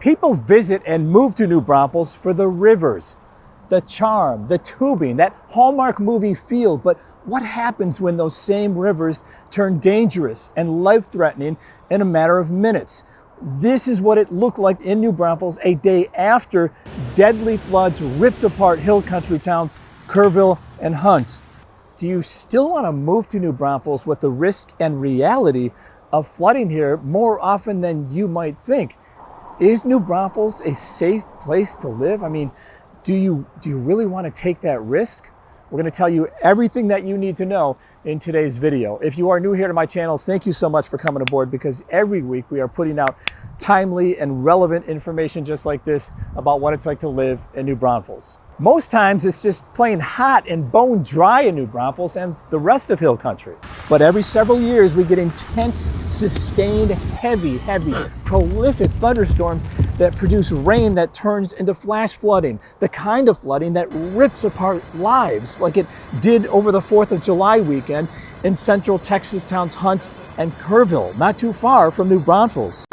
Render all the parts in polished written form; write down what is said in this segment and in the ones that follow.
People visit and move to New Braunfels for the rivers, the charm, the tubing, that Hallmark movie feel. But what happens when those same rivers turn dangerous and life-threatening in a matter of minutes? This is what it looked like in New Braunfels a day after deadly floods ripped apart hill country towns Kerrville and Hunt. Do you still want to move to New Braunfels with the risk and reality of flooding here more often than you might think? Is New Braunfels a safe place to live? I mean, do you really want to take that risk? We're going to tell you everything that you need to know in today's video. If you are new here to my channel, thank you so much for coming aboard, because every week we are putting out timely and relevant information just like this about what it's like to live in New Braunfels. Most times it's just plain hot and bone dry in New Braunfels and the rest of hill country. But every several years we get intense, sustained, heavy, prolific thunderstorms that produce rain that turns into flash flooding, the kind of flooding that rips apart lives like it did over the 4th of July weekend in central Texas towns Hunt and Kerrville, not too far from New Braunfels.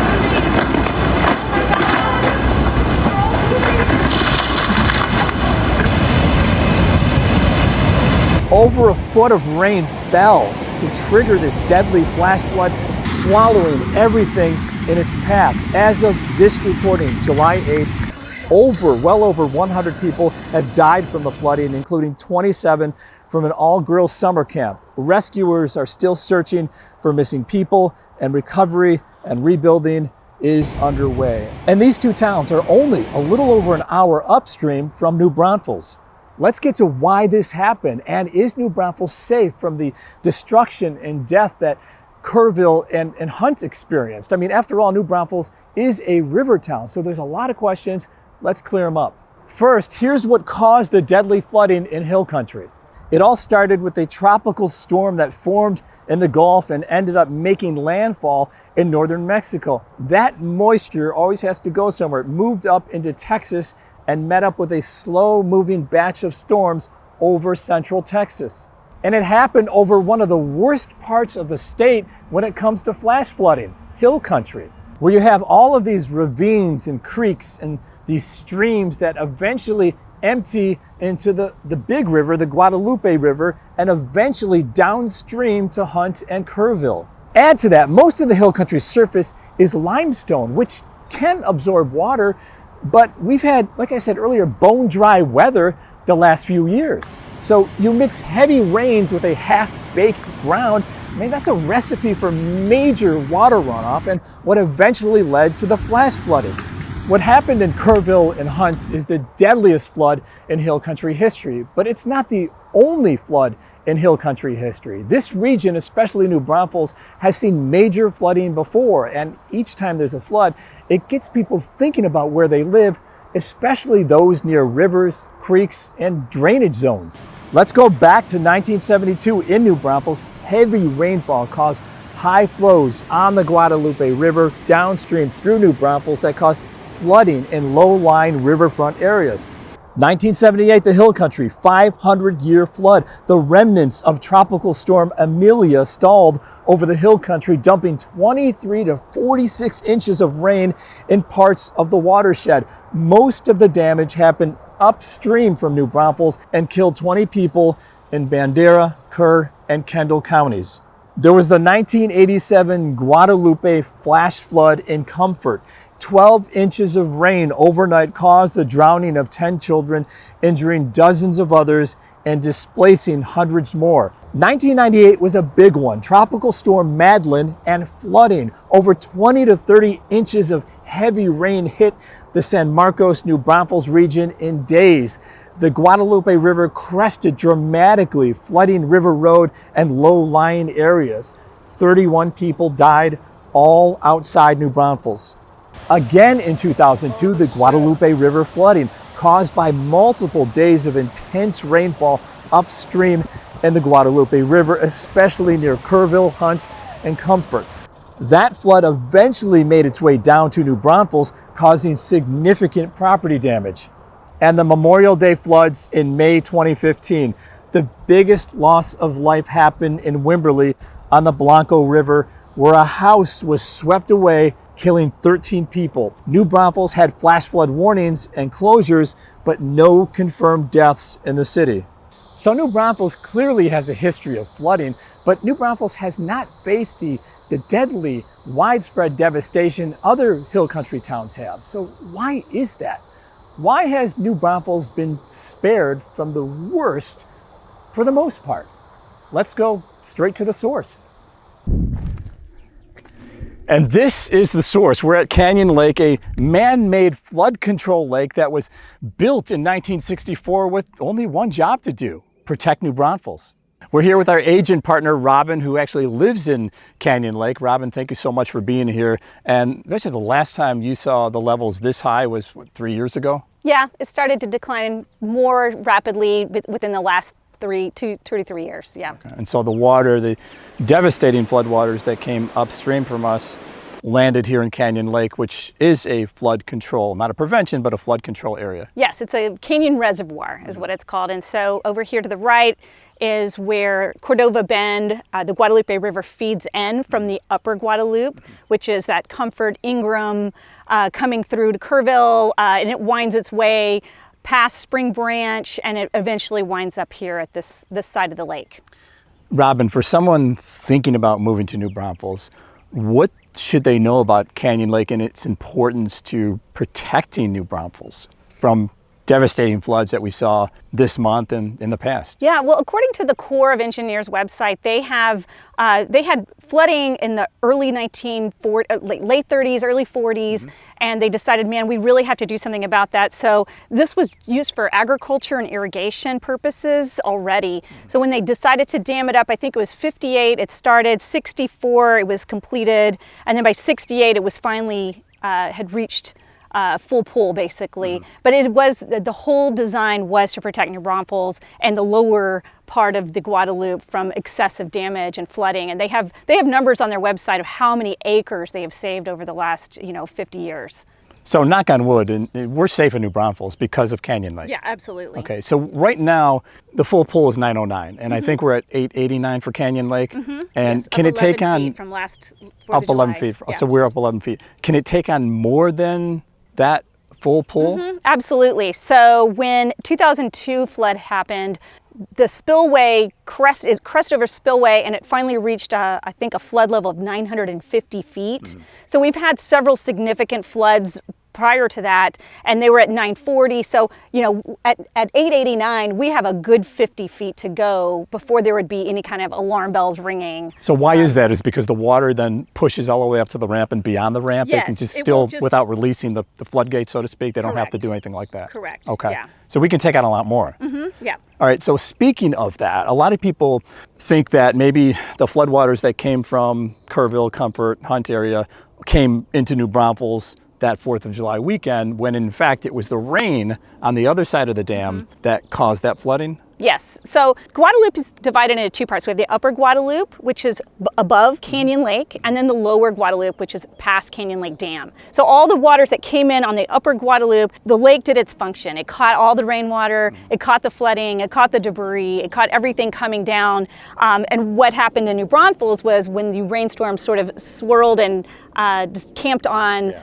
Over a foot of rain fell to trigger this deadly flash flood, swallowing everything in its path. As of this recording, July 8th, well over 100 people have died from the flooding, including 27 from an all-girls summer camp. Rescuers are still searching for missing people, and recovery and rebuilding is underway. And these two towns are only a little over an hour upstream from New Braunfels. Let's get to why this happened, and is New Braunfels safe from the destruction and death that Kerrville and Hunt experienced? I mean, after all, New Braunfels is a river town, so there's a lot of questions. Let's clear them up. First, here's what caused the deadly flooding in hill country. It all started with a tropical storm that formed in the Gulf and ended up making landfall in northern Mexico. That moisture always has to go somewhere. It moved up into Texas and met up with a slow-moving batch of storms over central Texas. And it happened over one of the worst parts of the state when it comes to flash flooding, hill country, where you have all of these ravines and creeks and these streams that eventually empty into the big river, the Guadalupe River, and eventually downstream to Hunt and Kerrville. Add to that, most of the hill country surface is limestone, which can absorb water, but we've had, like I said earlier, bone dry weather the last few years. So you mix heavy rains with a half-baked ground, I mean, that's a recipe for major water runoff and what eventually led to the flash flooding. What happened in Kerrville and Hunt is the deadliest flood in hill country history, but it's not the only flood in hill country history. This region, especially New Braunfels, has seen major flooding before, and each time there's a flood, it gets people thinking about where they live, especially those near rivers, creeks, and drainage zones. Let's go back to 1972 in New Braunfels. Heavy rainfall caused high flows on the Guadalupe River downstream through New Braunfels that caused flooding in low-lying riverfront areas. 1978, the hill country, 500-year flood. The remnants of Tropical Storm Amelia stalled over the hill country, dumping 23 to 46 inches of rain in parts of the watershed. Most of the damage happened upstream from New Braunfels and killed 20 people in Bandera, Kerr, and Kendall counties. There was the 1987 Guadalupe flash flood in Comfort. 12 inches of rain overnight caused the drowning of 10 children, injuring dozens of others and displacing hundreds more. 1998 was a big one. Tropical Storm Madeline and flooding. Over 20 to 30 inches of heavy rain hit the San Marcos, New Braunfels region in days. The Guadalupe River crested dramatically, flooding River Road and low-lying areas. 31 people died, all outside New Braunfels. Again in 2002, the Guadalupe River flooding caused by multiple days of intense rainfall upstream in the Guadalupe River, especially near Kerrville, Hunt, and Comfort. That flood eventually made its way down to New Braunfels, causing significant property damage. And the Memorial Day floods in May 2015. The biggest loss of life happened in Wimberley on the Blanco River, where a house was swept away, killing 13 people. New Braunfels had flash flood warnings and closures, but no confirmed deaths in the city. So New Braunfels clearly has a history of flooding, but New Braunfels has not faced the deadly, widespread devastation other hill country towns have. So why is that? Why has New Braunfels been spared from the worst for the most part? Let's go straight to the source. And this is the source. We're at Canyon Lake, a man-made flood control lake that was built in 1964 with only one job to do: protect New Braunfels. We're here with our agent partner, Robin, who actually lives in Canyon Lake. Robin, thank you so much for being here. And basically the last time you saw the levels this high was, what, 3 years ago? Yeah, it started to decline more rapidly within the last 2 to 3 years, yeah. Okay. And so the water, the devastating floodwaters that came upstream from us landed here in Canyon Lake, which is a flood control, not a prevention, but a flood control area. Yes, it's a canyon reservoir is what it's called. And so over here to the right is where Cordova Bend, the Guadalupe River feeds in from the upper Guadalupe, which is that Comfort, Ingram, coming through to Kerrville, and it winds its way past Spring Branch, and it eventually winds up here at this side of the lake. Robin, for someone thinking about moving to New Braunfels, what should they know about Canyon Lake and its importance to protecting New Braunfels from devastating floods that we saw this month and in the past? Yeah, well, according to the Corps of Engineers website, they had flooding in the early 1940s, late 30s, early 40s, and they decided, man, we really have to do something about that. So this was used for agriculture and irrigation purposes already. So when they decided to dam it up, I think it was 58, it started, 64, it was completed, and then by 68, it was finally had reached full pull, basically. But it was, the whole design was to protect New Braunfels and the lower part of the Guadalupe from excessive damage and flooding. And they have numbers on their website of how many acres they have saved over the last 50 years. So knock on wood, and we're safe in New Braunfels because of Canyon Lake. Yeah, absolutely. Okay, so right now the full pull is 909, and I think we're at 889 for Canyon Lake. And Yes, can it take on feet from last 4th up of July. 11 feet? Yeah. So we're up 11 feet. Can it take on more than that full pull? Absolutely. So when 2002 flood happened, the spillway crest over spillway, and it finally reached I think a flood level of 950 feet. So we've had several significant floods prior to that, and they were at 940. So, at 889, we have a good 50 feet to go before there would be any kind of alarm bells ringing. So why is that? Is because the water then pushes all the way up to the ramp and beyond the ramp? Yes, they can just it will just, without releasing the floodgate, so to speak, they don't have to Correct. do anything like that? Correct. Okay. Yeah. So we can take on a lot more. Yeah. All right, so speaking of that, a lot of people think that maybe the floodwaters that came from Kerrville, Comfort, Hunt area came into New Braunfels that 4th of July weekend, when in fact it was the rain on the other side of the dam that caused that flooding? Yes. So Guadalupe is divided into two parts. We have the upper Guadalupe, which is above Canyon Lake, and then the lower Guadalupe, which is past Canyon Lake Dam. So all the waters that came in on the upper Guadalupe, the lake did its function. It caught all the rainwater, it caught the flooding, it caught the debris, it caught everything coming down. And what happened in New Braunfels was when the rainstorm sort of swirled and just camped on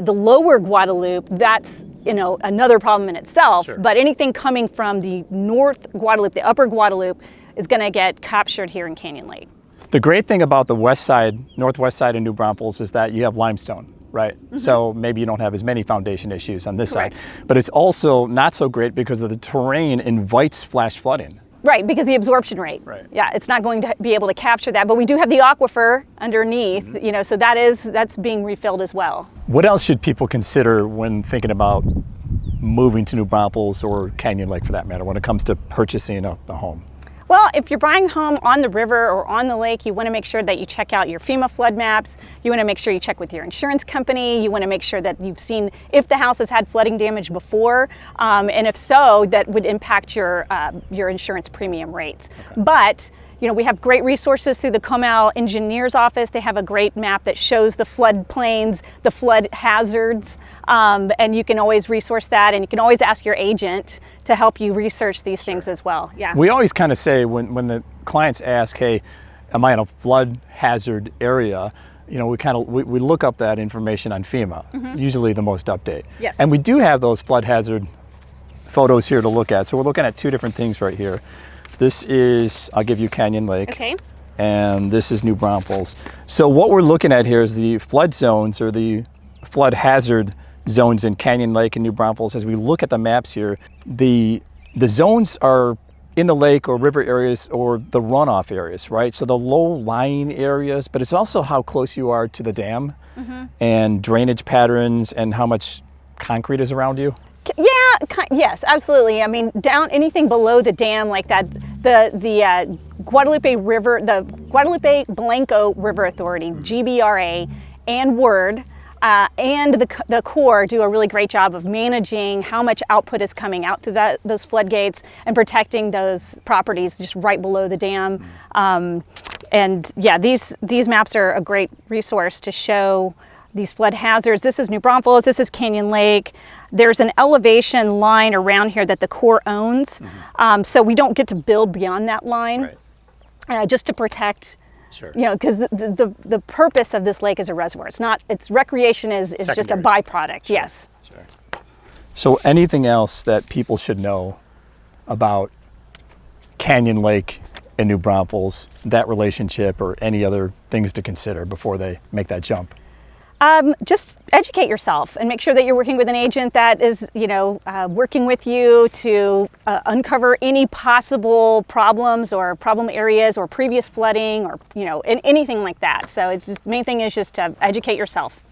the lower Guadalupe, that's another problem in itself. Sure. But anything coming from the north Guadalupe, the upper Guadalupe, is going to get captured here in Canyon Lake. The great thing about the west side, northwest side of New Braunfels is that you have limestone, right? So maybe you don't have as many foundation issues on this Correct. side. But it's also not so great because of the terrain invites flash flooding. Right, because the absorption rate. Right. Yeah, it's not going to be able to capture that, but we do have the aquifer underneath, so that's being refilled as well. What else should people consider when thinking about moving to New Braunfels or Canyon Lake for that matter when it comes to purchasing a home? Well, if you're buying a home on the river or on the lake, you want to make sure that you check out your FEMA flood maps. You want to make sure you check with your insurance company. You want to make sure that you've seen if the house has had flooding damage before, and if so, that would impact your insurance premium rates. Okay. But we have great resources through the Comal Engineers Office. They have a great map that shows the flood plains, the flood hazards, and you can always resource that, and you can always ask your agent to help you research these things as well. Yeah. We always kind of say when the clients ask, hey, am I in a flood hazard area? you know, we look up that information on FEMA, usually the most update. Yes. And we do have those flood hazard photos here to look at. So we're looking at two different things right here. This is, I'll give you Canyon Lake. Okay. And this is New Braunfels. So what we're looking at here is the flood zones, or the flood hazard zones in Canyon Lake and New Braunfels. As we look at the maps here, the zones are in the lake or river areas or the runoff areas, right? So the low-lying areas, but it's also how close you are to the dam and drainage patterns and how much concrete is around you. Yeah, yes, absolutely. I mean, down anything below the dam like that, the Guadalupe River, the Guadalupe Blanco River Authority, GBRA, and WIRD, and the Corps do a really great job of managing how much output is coming out through those floodgates and protecting those properties just right below the dam. And yeah, these maps are a great resource to show these flood hazards. This is New Braunfels, this is Canyon Lake. There's an elevation line around here that the Corps owns, so we don't get to build beyond that line, just to protect. Sure. You know, because the purpose of this lake is a reservoir. It's not. Its recreation is just a byproduct. Sure. Yes. Sure. So anything else that people should know about Canyon Lake and New Braunfels, that relationship, or any other things to consider before they make that jump? Just educate yourself and make sure that you're working with an agent that is, you know, working with you to uncover any possible problems or problem areas or previous flooding or, you know, anything like that. So it's just, the main thing is just to educate yourself.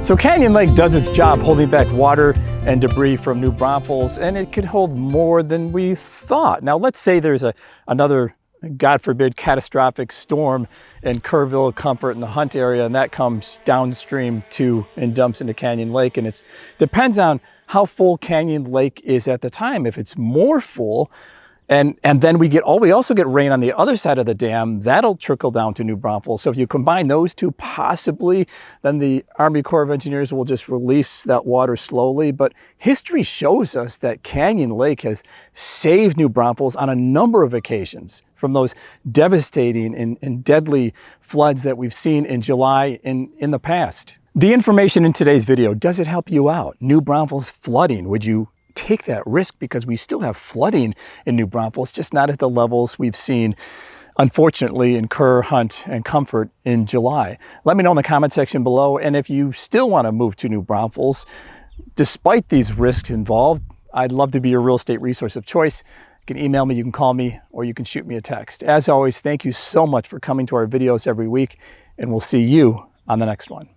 So Canyon Lake does its job holding back water and debris from New Braunfels, and it could hold more than we thought. Now let's say there's another, God forbid, catastrophic storm in Kerrville, Comfort, and the Hunt area, and that comes downstream to and dumps into Canyon Lake, and it depends on how full Canyon Lake is at the time. If it's more full, and then we also get rain on the other side of the dam, that'll trickle down to New Braunfels. So if you combine those two, possibly, then the Army Corps of Engineers will just release that water slowly. But history shows us that Canyon Lake has saved New Braunfels on a number of occasions from those devastating and deadly floods that we've seen in July in the past. The information in today's video, does it help you out? New Braunfels flooding, would you take that risk? Because we still have flooding in New Braunfels, just not at the levels we've seen, unfortunately, in Kerr, Hunt, and Comfort in July. Let me know in the comment section below. And if you still want to move to New Braunfels, despite these risks involved, I'd love to be your real estate resource of choice. You can email me, you can call me, or you can shoot me a text. As always, thank you so much for coming to our videos every week, and we'll see you on the next one.